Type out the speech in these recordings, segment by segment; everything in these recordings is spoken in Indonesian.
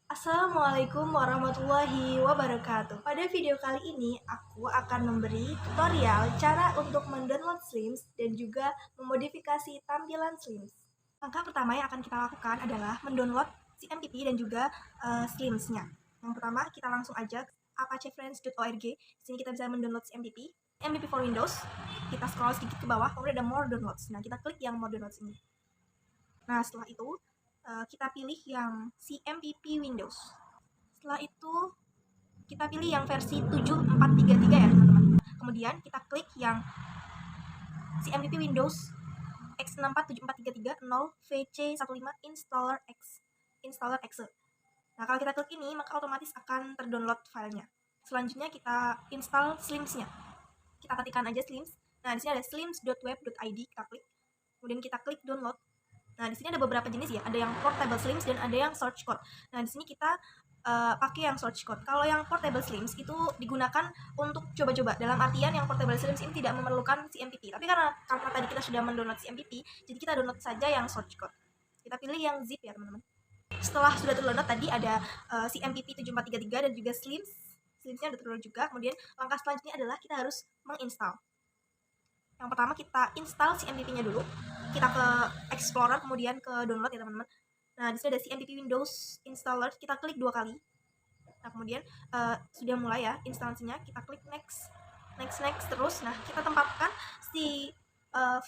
Assalamualaikum warahmatullahi wabarakatuh. Pada video kali ini, aku akan memberi tutorial cara untuk mendownload Slims dan juga memodifikasi tampilan Slims. Langkah pertama yang akan kita lakukan adalah mendownload CMPP dan juga Slims-nya. Yang pertama, kita langsung aja ke apachefriends.org. Di sini kita bisa mendownload CMPP for Windows. Kita scroll sedikit ke bawah, kemudian ada More Downloads. Nah, kita klik yang More Downloads ini. Nah, setelah itu kita pilih yang CMPP Windows. Setelah itu kita pilih yang versi 7433 ya teman-teman. Kemudian kita klik yang CMPP Windows x6474330 VC15 Installer Exe. Nah, kalau kita klik ini maka otomatis akan terdownload filenya. Selanjutnya kita install Slims-nya. Kita ketikkan aja Slims. Nah, di sini ada slims.web.id, kita klik. Kemudian kita klik download. Nah, di sini ada beberapa jenis ya, ada yang portable slims dan ada yang source code. Nah, di sini kita pakai yang source code. Kalau yang portable slims itu digunakan untuk coba-coba. Dalam artian yang portable slims ini tidak memerlukan CMPP. Tapi karena tadi kita sudah mendownload CMPP, jadi kita download saja yang source code. Kita pilih yang zip ya, teman-teman. Setelah sudah terdownload tadi ada CMPP 7433 dan juga Slims. Slimsnya sudah terdownload juga. Kemudian langkah selanjutnya adalah kita harus menginstal. Yang pertama kita install CMPP-nya dulu. Kita ke Explorer, kemudian ke download ya teman-teman. Nah, di sini ada CMPP Windows Installer, kita klik 2 kali. Nah, kemudian sudah mulai ya instalasinya, kita klik next terus. Nah, kita tempatkan si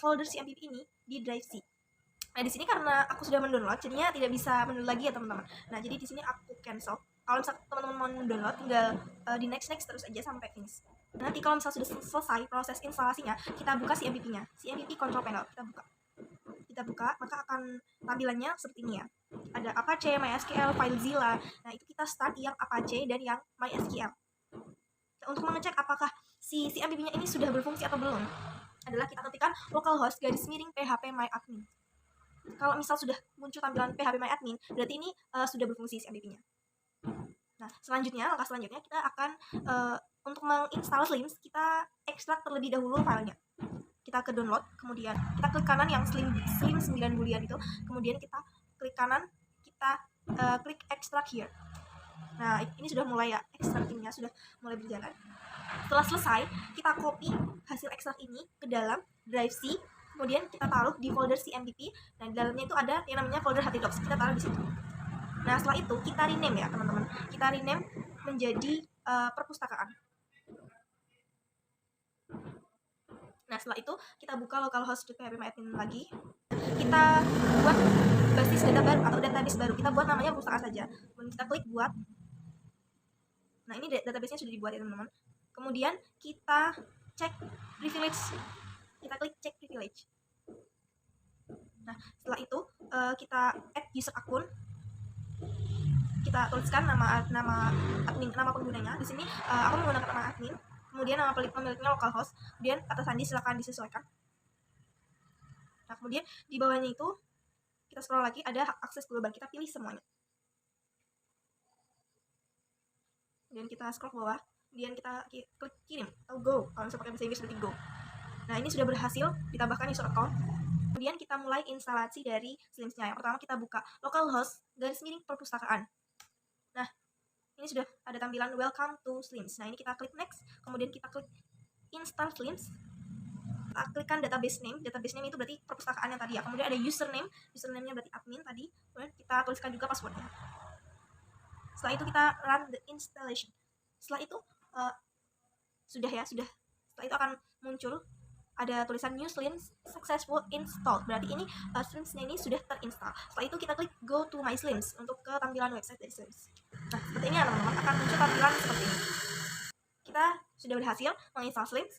folder CMPP ini di drive C. Nah, di sini karena aku sudah mendownload, jadinya tidak bisa mendownload lagi ya teman-teman. Nah, jadi di sini aku cancel. Kalau misalnya teman-teman mau mendownload, tinggal di next terus aja sampai finish. Nanti kalau misalnya sudah selesai proses instalasinya, kita buka CMPP-nya, CMPP Control Panel, kita buka, maka akan tampilannya seperti ini ya. Ada Apache, MySQL, FileZilla. Nah, itu kita start yang Apache dan yang MySQL. Nah, untuk mengecek apakah si CMPP-nya ini sudah berfungsi atau belum, adalah kita ketikkan localhost /phpMyAdmin. Kalau misal sudah muncul tampilan phpMyAdmin, berarti ini sudah berfungsi CMPP-nya. Nah, langkah selanjutnya kita akan untuk menginstal Slims, kita ekstrak terlebih dahulu filenya. Kita ke download, kemudian kita klik kanan yang slim 9 boolean itu, kemudian kita klik kanan, kita klik extract here. Nah, ini sudah mulai ya, extractingnya sudah mulai berjalan. Setelah selesai, kita copy hasil ekstrak ini ke dalam drive C, kemudian kita taruh di folder CMPP. Nah, di dalamnya itu ada yang namanya folder htdocs, kita taruh di situ. Nah, setelah itu kita rename ya teman-teman, kita rename menjadi perpustakaan. Nah, setelah itu kita buka localhost phpMyAdmin lagi. Kita buat basis data baru atau database baru. Kita buat namanya perpustakaan saja. Kemudian kita klik buat. Nah, ini database-nya sudah dibuat ya teman-teman. Kemudian kita cek privilege. Kita klik cek privilege. Nah, setelah itu kita add user akun. Kita tuliskan nama admin, nama penggunanya. Di sini aku menggunakan nama admin. Kemudian nama pemiliknya localhost, kemudian kata sandi silakan disesuaikan. Nah, kemudian di bawahnya itu kita scroll lagi, ada hak akses global, kita pilih semuanya. Kemudian kita scroll ke bawah, kemudian kita klik kirim atau go, kalau misalnya pakai bahasa Inggris berarti go. Nah, ini sudah berhasil ditambahkan user account. Kemudian kita mulai instalasi dari Slims-nya. Yang pertama kita buka localhost perpustakaan. Nah, ini sudah ada tampilan welcome to Slims. Nah, ini kita klik next, kemudian kita klik install Slims. Kita klikkan database name itu berarti perpustakaan yang tadi ya. Kemudian ada username-nya berarti admin tadi. Kemudian kita tuliskan juga passwordnya. Setelah itu kita run the installation. Setelah itu sudah. Setelah itu akan muncul ada tulisan new Slims successful installed. Berarti ini Slims-nya ini sudah terinstall. Setelah itu kita klik go to my Slims untuk ke tampilan website dari Slims. Nah, seperti ini ya teman-teman, akan muncul tampilan seperti ini. Kita sudah berhasil menginstal Slims.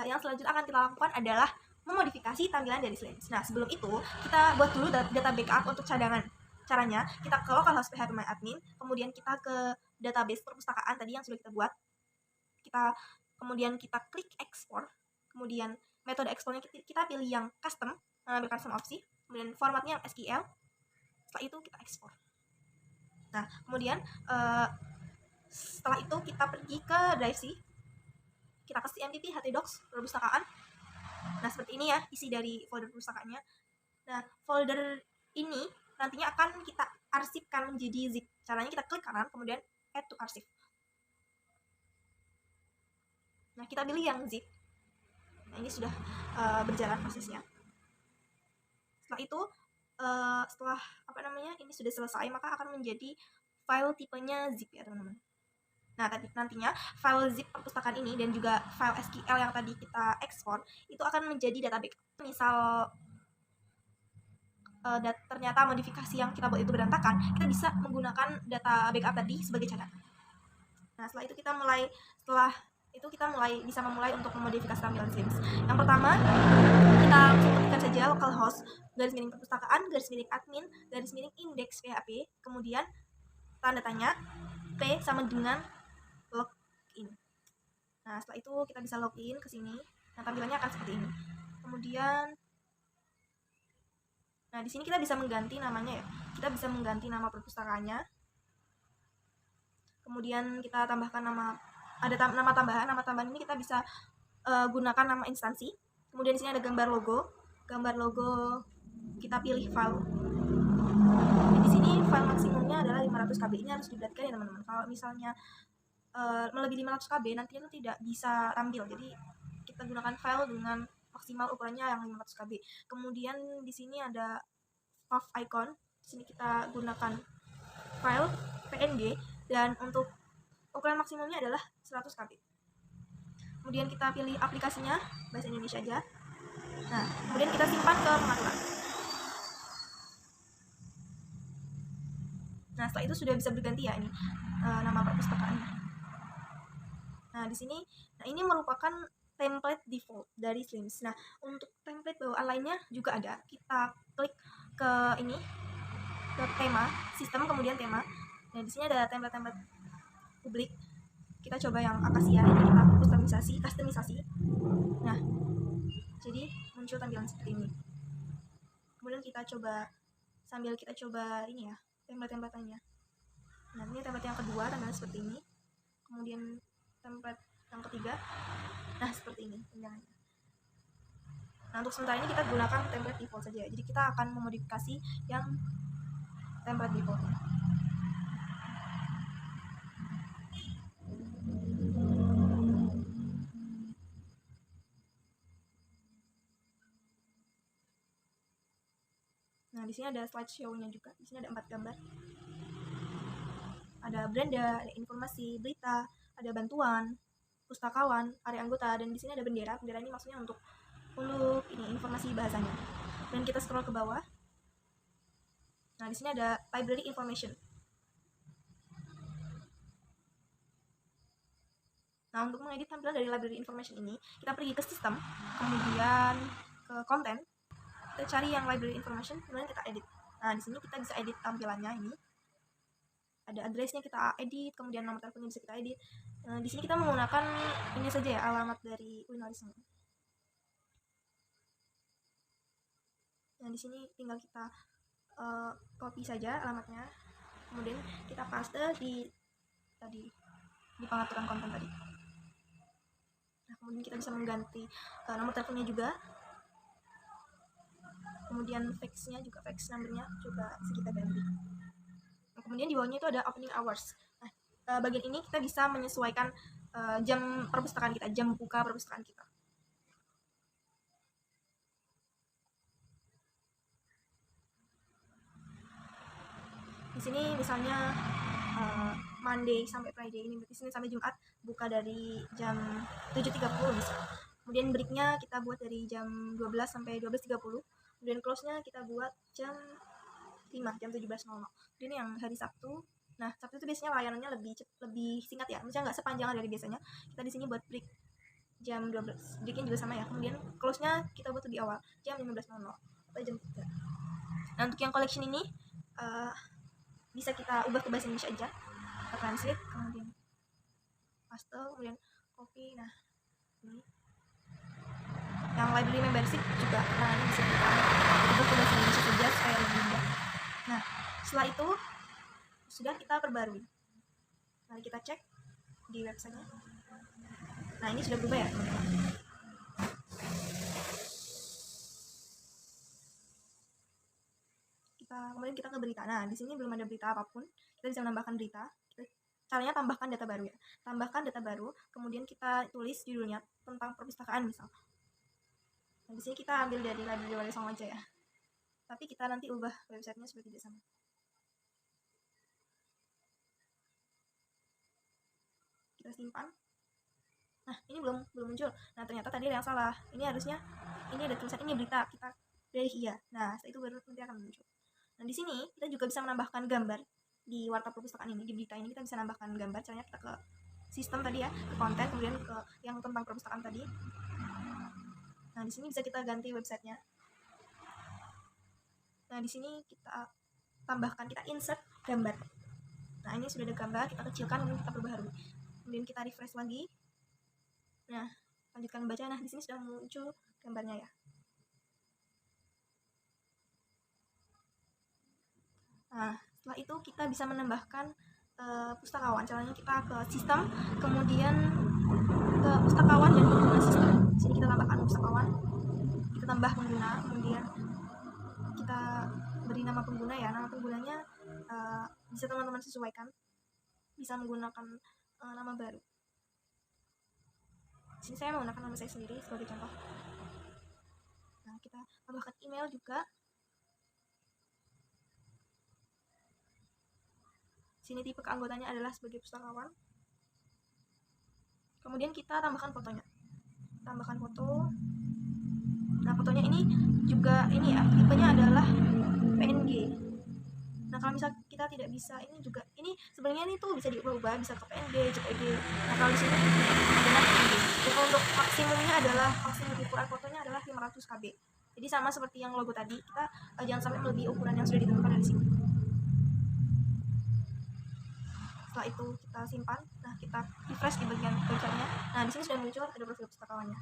Yang selanjutnya akan kita lakukan adalah memodifikasi tampilan dari Slims. Nah, sebelum itu kita buat dulu data backup untuk cadangan. Caranya, kita ke localhost phpMyAdmin, kemudian kita ke database perpustakaan tadi yang sudah kita buat. Kemudian kita klik export, kemudian metode exportnya kita pilih yang custom, mengambil custom opsi, kemudian formatnya SQL. Setelah itu kita ekspor. Nah, kemudian setelah itu kita pergi ke drive C, kita ke CMPP htdocs perpustakaan. Nah, seperti ini ya isi dari folder perpustakaannya. Nah, folder ini nantinya akan kita arsipkan menjadi zip. Caranya kita klik kanan, kemudian add to arsip. Nah, kita pilih yang zip. Nah, ini sudah berjalan prosesnya. Setelah itu, setelah ini sudah selesai, maka akan menjadi file tipenya zip ya teman-teman. Nah, nantinya file zip perpustakaan ini dan juga file SQL yang tadi kita ekspor itu akan menjadi data backup. Misal ternyata modifikasi yang kita buat itu berantakan, kita bisa menggunakan data backup tadi sebagai cadangan. Nah, setelah itu kita bisa memulai untuk memodifikasi tampilan Slims. Yang pertama, kita ketikkan saja localhost _perpustakaan _admin _index php, kemudian tanda tanya p sama dengan login. Nah, setelah itu kita bisa login ke sini. Nah, tampilannya akan seperti ini. Kemudian di sini kita bisa mengganti namanya ya. Kita bisa mengganti nama perpustakaannya. Kemudian kita tambahkan nama tambahan. Nama tambahan ini kita bisa gunakan nama instansi. Kemudian di sini ada gambar logo. Gambar logo kita pilih file. Di sini file maksimumnya adalah 500 KB. Ini harus diperhatikan ya teman-teman. Kalau misalnya melebihi 500 KB nanti itu tidak bisa tampil. Jadi kita gunakan file dengan maksimal ukurannya yang 500 KB. Kemudian di sini ada fav icon. Di sini kita gunakan file PNG dan untuk ukuran maksimumnya adalah 100 KB. Kemudian kita pilih aplikasinya bahasa Indonesia aja. Nah, kemudian kita simpan ke pengaturan. Nah, setelah itu sudah bisa berganti ya ini nama perpustakaannya. Nah, di sini ini merupakan template default dari Slims. Nah, untuk template bawaan lainnya juga ada. Kita klik ke tema, sistem, kemudian tema. Nah, di sini ada template publik. Kita coba yang Acacia, ini kita kustomisasi. Nah, jadi muncul tampilan seperti ini. Kemudian kita coba ini ya, template-templatannya. Nah, ini template yang kedua, tampilan seperti ini. Kemudian template yang ketiga, nah seperti ini tunjangannya. Nah, untuk sementara ini kita gunakan template default saja. Jadi kita akan memodifikasi yang template defaultnya. Nah, di sini ada slideshow-nya juga. Di sini ada 4 gambar. Ada beranda, ada informasi, berita, ada bantuan, pustakawan, area anggota, dan di sini ada bendera. Bendera ini maksudnya untuk ini informasi bahasanya. Dan kita scroll ke bawah. Nah, di sini ada library information. Nah, untuk mengedit tampilan dari library information ini, kita pergi ke sistem, kemudian ke konten, kita cari yang library information, kemudian kita edit. Nah, di sini kita bisa edit tampilannya ini. Ada addressnya kita edit, kemudian nomor teleponnya bisa kita edit. Nah, di sini kita menggunakan ini saja ya, alamat dari Winalism. Nah, di sini tinggal kita copy saja alamatnya, kemudian kita paste di pengaturan konten tadi. Nah, kemudian kita bisa mengganti nomor teleponnya juga, kemudian fax-nya juga, fax number-nya juga bisa kita ganti. Nah, kemudian di bawahnya itu ada opening hours. Nah, bagian ini kita bisa menyesuaikan jam perpustakaan kita, jam buka perpustakaan kita. Di sini misalnya Monday sampai Friday, ini berarti Senin sampai Jumat buka dari jam 7.30 bisa. Kemudian breaknya kita buat dari jam 12 sampai 12.30. Kemudian close-nya kita buat jam 5, jam 17.00. Kemudian yang hari Sabtu, nah Sabtu itu biasanya layanannya lebih singkat ya, misalnya nggak sepanjang dari biasanya. Kita di sini buat break jam 12, breaknya juga sama ya. Kemudian close-nya kita buat lebih awal, jam 15.00 atau jam 3. Nah, untuk yang collection ini bisa kita ubah ke bahasa Indonesia aja, kita translate, kemudian paste, kemudian copy. Nah, ini yang library membership juga, nah ini bisa kita ubah ke bahasa Indonesia saja supaya lebih mudah. Nah, setelah itu sudah kita perbarui. Mari kita cek di websitenya. Nah, ini sudah berubah ya teman-teman. kemudian kita ke berita. Nah, di sini belum ada berita apapun. Kita bisa menambahkan berita. Caranya tambahkan data baru ya. Tambahkan data baru, kemudian kita tulis judulnya tentang perpustakaan misal. Nah, di sini kita ambil dari Library Wali Songo aja ya. Tapi kita nanti ubah websitenya supaya tidak sama. Kita simpan. Nah, ini belum muncul. Nah, ternyata tadi ada yang salah. Ini harusnya ini ada tulisan ini berita, kita pilih iya. Nah, setelah itu baru nanti akan muncul. Nah, di sini kita juga bisa menambahkan gambar di warta perpustakaan ini. Di berita ini kita bisa menambahkan gambar. Caranya kita ke sistem tadi ya, ke konten, kemudian ke yang tentang perpustakaan tadi. Nah, di sini bisa kita ganti websitenya. Nah, di sini kita tambahkan, kita insert gambar. Nah, ini sudah ada gambar, kita kecilkan, kemudian kita perbaharui. Kemudian kita refresh lagi. Nah, lanjutkan membaca. Nah, di sini sudah muncul gambarnya ya. Nah, setelah itu kita bisa menambahkan pustakawan. Caranya kita ke sistem, kemudian ke pustakawan dan pengguna sistem. Di sini kita tambahkan pustakawan, kita tambah pengguna, kemudian kita beri nama pengguna ya. Nama penggunanya bisa teman-teman sesuaikan, bisa menggunakan nama baru. Di sini saya menggunakan nama saya sendiri sebagai contoh. Nah, kita tambahkan email juga. Sini tipe keanggotanya adalah sebagai pustakawan. Kemudian kita tambahkan fotonya. Tambahkan foto. Nah, fotonya ini juga ini ya, tipenya adalah PNG. Nah, kalau misal kita tidak bisa, ini juga ini sebenarnya ini tuh bisa diubah, bisa ke PNG, JPG. Nah, kalau di sini adalah PNG. Jadi untuk maksimumnya adalah maksimum ukuran fotonya adalah 500 KB. Jadi sama seperti yang logo tadi, kita jangan sampai melebihi ukuran yang sudah ditentukan di sini. Setelah itu kita simpan. Nah, kita refresh di bagian websitenya. Nah, di sini sudah muncul ada profil pustakawannya.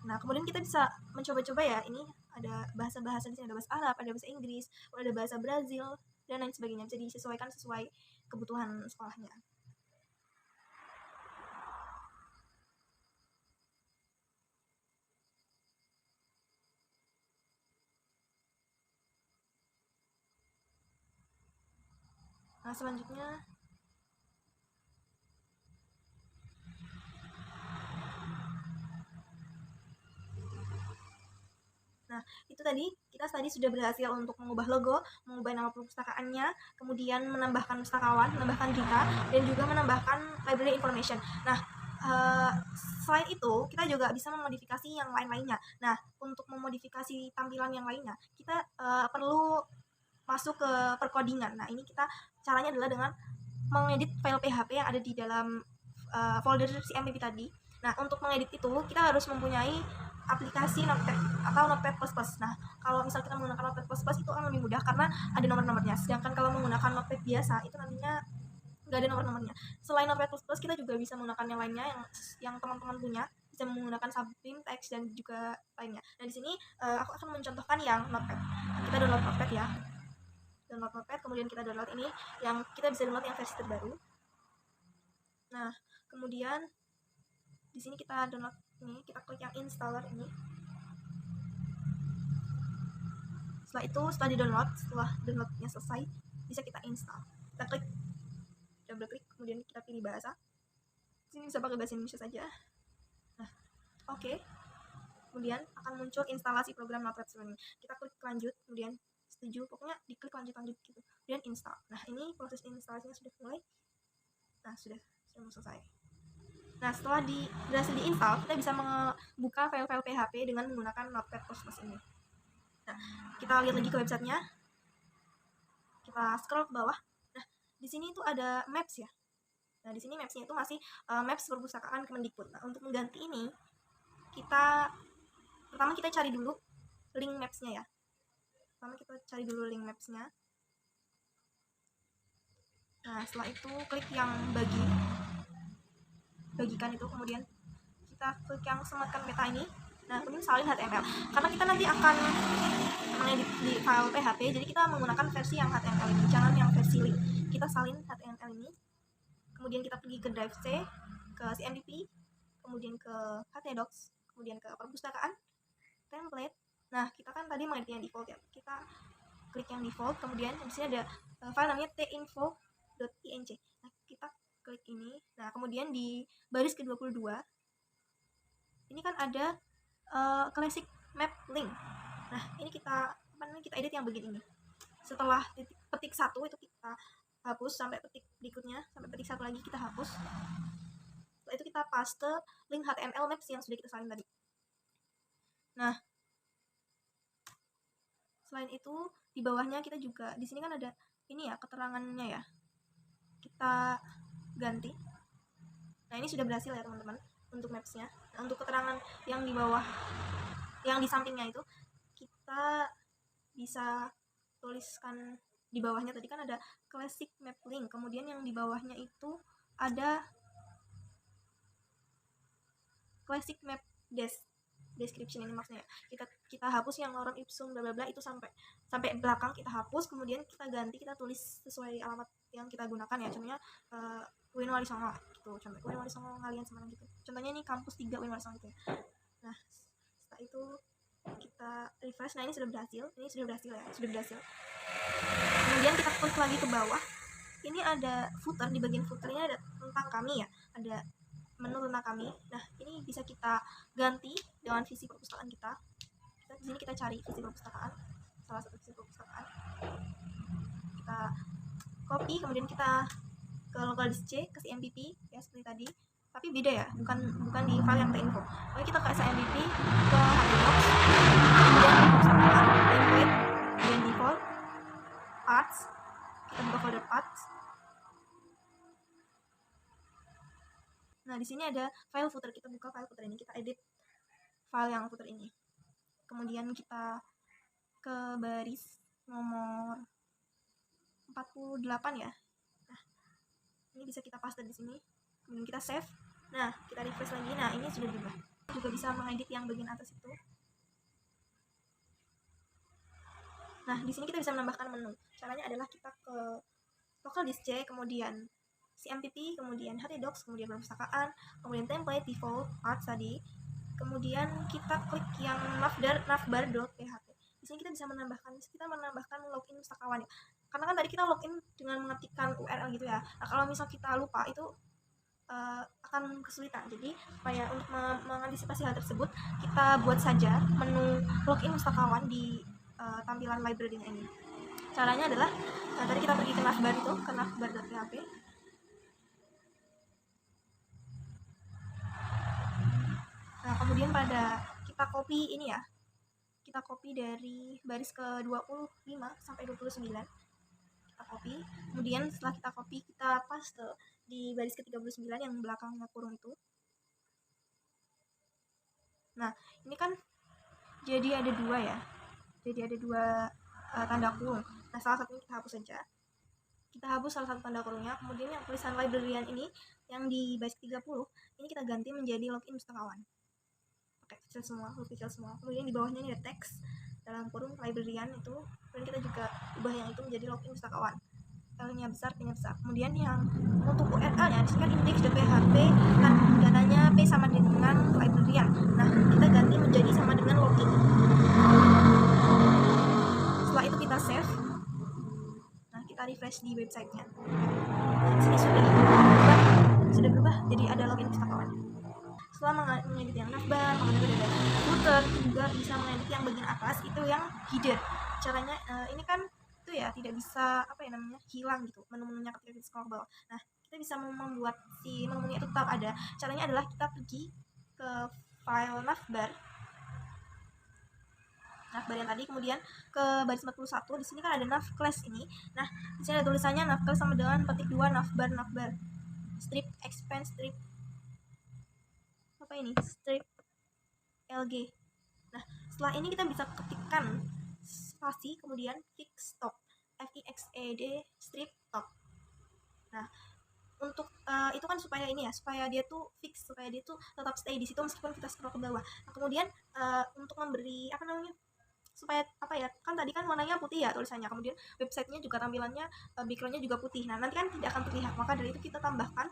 Nah, kemudian kita bisa mencoba-coba ya. Ini ada bahasa-bahasa di sini, ada bahasa Arab, ada bahasa Inggris, ada bahasa Brazil dan lain sebagainya. Bisa disesuaikan sesuai kebutuhan sekolahnya. Nah, selanjutnya itu tadi kita sudah berhasil untuk mengubah logo, mengubah nama perpustakaannya, kemudian menambahkan pustakawan, menambahkan berita, dan juga menambahkan library information. Nah, selain itu kita juga bisa memodifikasi yang lain-lainnya. Nah, untuk memodifikasi tampilan yang lainnya kita perlu masuk ke perkodingan. Nah, ini kita caranya adalah dengan mengedit file PHP yang ada di dalam folder CMPP tadi. Nah, untuk mengedit itu kita harus mempunyai aplikasi Notepad atau Notepad++. Nah, kalau misal kita menggunakan Notepad++ itu akan lebih mudah karena ada nomor-nomornya. Sedangkan kalau menggunakan Notepad biasa itu nantinya nggak ada nomor-nomornya. Selain Notepad++, kita juga bisa menggunakan yang lainnya yang teman-teman punya, bisa menggunakan Sublime Text dan juga lainnya. Nah, di sini aku akan mencontohkan yang Notepad. Kita download Notepad ya. Download Notepad, kemudian kita download ini, yang kita bisa download yang versi terbaru. Nah, kemudian di sini kita download ini, kita klik yang installer ini. Setelah itu, setelah di-download, setelah downloadnya selesai, bisa kita install. Kita klik, double klik, kemudian kita pilih bahasa. Di sini bisa pakai bahasa Indonesia saja. Nah, oke. Kemudian akan muncul instalasi program Notepad ini. Kita klik lanjut, kemudian setuju, pokoknya diklik lanjut gitu, kemudian install. Nah, ini proses instalasinya sudah mulai. Nah, sudah selesai. Nah, setelah berhasil diinstal, kita bisa membuka file-file PHP dengan menggunakan Notepad++ ini. Nah, kita lihat lagi ke websitenya. Kita scroll ke bawah. Nah, di sini itu ada maps ya. Nah, di sini mapsnya itu masih maps perpustakaan Kemendikbud. Nah, untuk mengganti ini, pertama kita cari dulu link mapsnya ya. Nah, setelah itu klik yang bagikan itu, kemudian kita klik yang sematkan peta ini. Nah, kemudian salin HTML. Karena kita nanti akan mengedit di file PHP, jadi kita menggunakan versi yang HTML ini, jangan yang versi link. Kita salin HTML ini, kemudian kita pergi ke Drive C, ke CMDP, kemudian ke htdocs, kemudian ke perpustakaan, template. Nah, kita kan tadi mengedit yang default ya. Kita klik yang default, kemudian di sini ada file namanya tinfo.inc. Nah, kita klik ini. Nah, kemudian di baris ke-22 ini kan ada classic map link. Nah, ini kita edit yang bagian ini. Setelah petik 1 itu kita hapus sampai petik berikutnya, sampai petik 1 lagi kita hapus. Setelah itu kita paste link HTML maps yang sudah kita salin tadi. Nah, selain itu di bawahnya kita juga, di sini kan ada ini ya, keterangannya ya, kita ganti. Nah, ini sudah berhasil ya teman-teman untuk mapsnya. Nah, untuk keterangan yang di bawah, yang di sampingnya itu kita bisa tuliskan di bawahnya. Tadi kan ada classic map link, kemudian yang di bawahnya itu ada classic map description. Ini maksudnya kita hapus yang lorem ipsum bla bla bla itu sampai belakang kita hapus, kemudian kita ganti, kita tulis sesuai alamat yang kita gunakan ya. Contohnya Uin Wali Songo gitu, contoh Uin Wali Songo Ngalian Semarang gitu. Contohnya ini kampus 3 Uin Wali Songo gitu ya. Nah, setelah itu kita refresh. Nah, ini sudah berhasil ya, sudah berhasil. Kemudian kita klik lagi ke bawah. Ini ada footer, di bagian footer ini ada tentang kami ya, ada menu tentang kami. Nah, ini bisa kita ganti dengan visi perpustakaan kita. Di sini kita cari visi perpustakaan, salah satu visi perpustakaan. Kita copy, kemudian kita ke local disk C, ke CMPP ya seperti tadi. Tapi beda ya, bukan di file yang tinfo. Oke, kita ke CMPP, ke HTML, kemudian perpustakaan, template, kemudian default, paths. Kita buka folder paths. Nah, di sini ada file footer. Kita buka file footer ini, kita edit file yang footer ini. Kemudian kita ke baris nomor 48 ya. Nah, ini bisa kita paste di sini. Kemudian kita save. Nah, kita refresh lagi. Nah, ini sudah berubah. Juga bisa mengedit yang bagian atas itu. Nah, di sini kita bisa menambahkan menu. Caranya adalah kita ke local disk C, kemudian CMPP, kemudian htdocs, kemudian perpustakaan, kemudian template, default, paths tadi. Kemudian kita klik yang navbar.php. Di sini kita bisa menambahkan login pustakawan ya. Karena kan tadi kita login dengan mengetikkan URL gitu ya. Nah, kalau misal kita lupa itu akan kesulitan. Jadi supaya untuk mengantisipasi hal tersebut, kita buat saja menu login pustakawan di tampilan library-nya ini. Caranya adalah tadi kita pergi ke navbar itu, ke navbar.php. Nah, kemudian kita copy ini ya. Kita copy dari baris ke-25 sampai 29. Kita copy. Kemudian setelah kita copy, kita paste di baris ke-39 yang belakangnya kurung itu. Nah, ini kan jadi ada dua ya. Jadi ada dua tanda kurung. Nah, salah satunya kita hapus saja. Kita hapus salah satu tanda kurungnya. Kemudian yang tulisan librarian ini yang di baris 30 ini kita ganti menjadi login pustakawan. Pakai kecil semua, huruf kecil semua. Kemudian di bawahnya ini ada teks dalam kurung librarian itu. Kemudian kita juga ubah yang itu menjadi login pustakawan. L-nya besar, P-nya besar. Kemudian yang untuk URL-nya di sini kan index.php kan datanya P sama dengan librarian. Nah, kita ganti menjadi sama dengan login. Setelah itu kita save. Nah, kita refresh di websitenya. Nah, di sini sudah berubah jadi ada login pustakawan. Setelah mengedit yang navbar, kemudian ada footer, juga bisa mengedit yang bagian atas itu yang header. Caranya ini kan itu ya tidak bisa hilang gitu menu-menunya ketika kita scroll ke bawah. Nah, kita bisa membuat si menu-menunya itu tetap ada. Caranya adalah kita pergi ke file navbar yang tadi, kemudian ke baris 41. Di sini kan ada nav class ini. Nah, di sini ada tulisannya nav class sama dengan petik 2 navbar strip expand strip strip lg. Nah, setelah ini kita bisa ketikkan spasi kemudian fix top, fixed strip top. Nah, untuk itu kan supaya dia tuh fix, supaya dia tuh tetap stay di situ meskipun kita scroll ke bawah. Nah, kemudian untuk memberi supaya kan tadi kan warnanya putih ya tulisannya, kemudian websitenya juga tampilannya backgroundnya juga putih. Nah, nanti kan tidak akan terlihat, maka dari itu kita tambahkan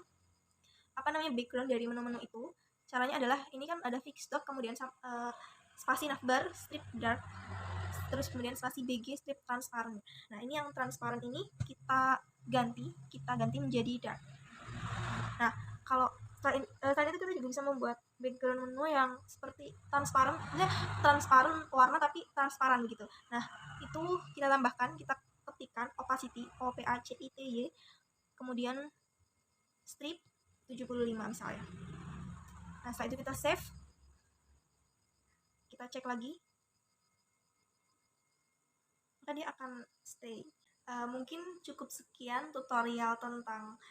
background dari menu-menu itu. Caranya adalah ini kan ada fix dot, kemudian spasi navbar strip dark terus kemudian spasi BG strip transparan. Nah, ini yang transparan ini kita ganti menjadi dark. Nah, kalau selain itu kita juga bisa membuat background menu yang seperti transparan, maksudnya transparan warna tapi transparan gitu. Nah, itu kita tambahkan, kita ketikkan opacity, OPACITY, kemudian strip 75 misalnya. Nah, setelah itu kita save, kita cek lagi, maka dia akan stay. Mungkin cukup sekian tutorial tentang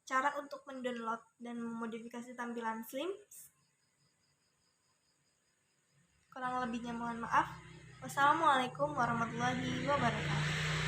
cara untuk mendownload dan memodifikasi tampilan Slims. Kurang lebihnya mohon maaf. Wassalamualaikum warahmatullahi wabarakatuh.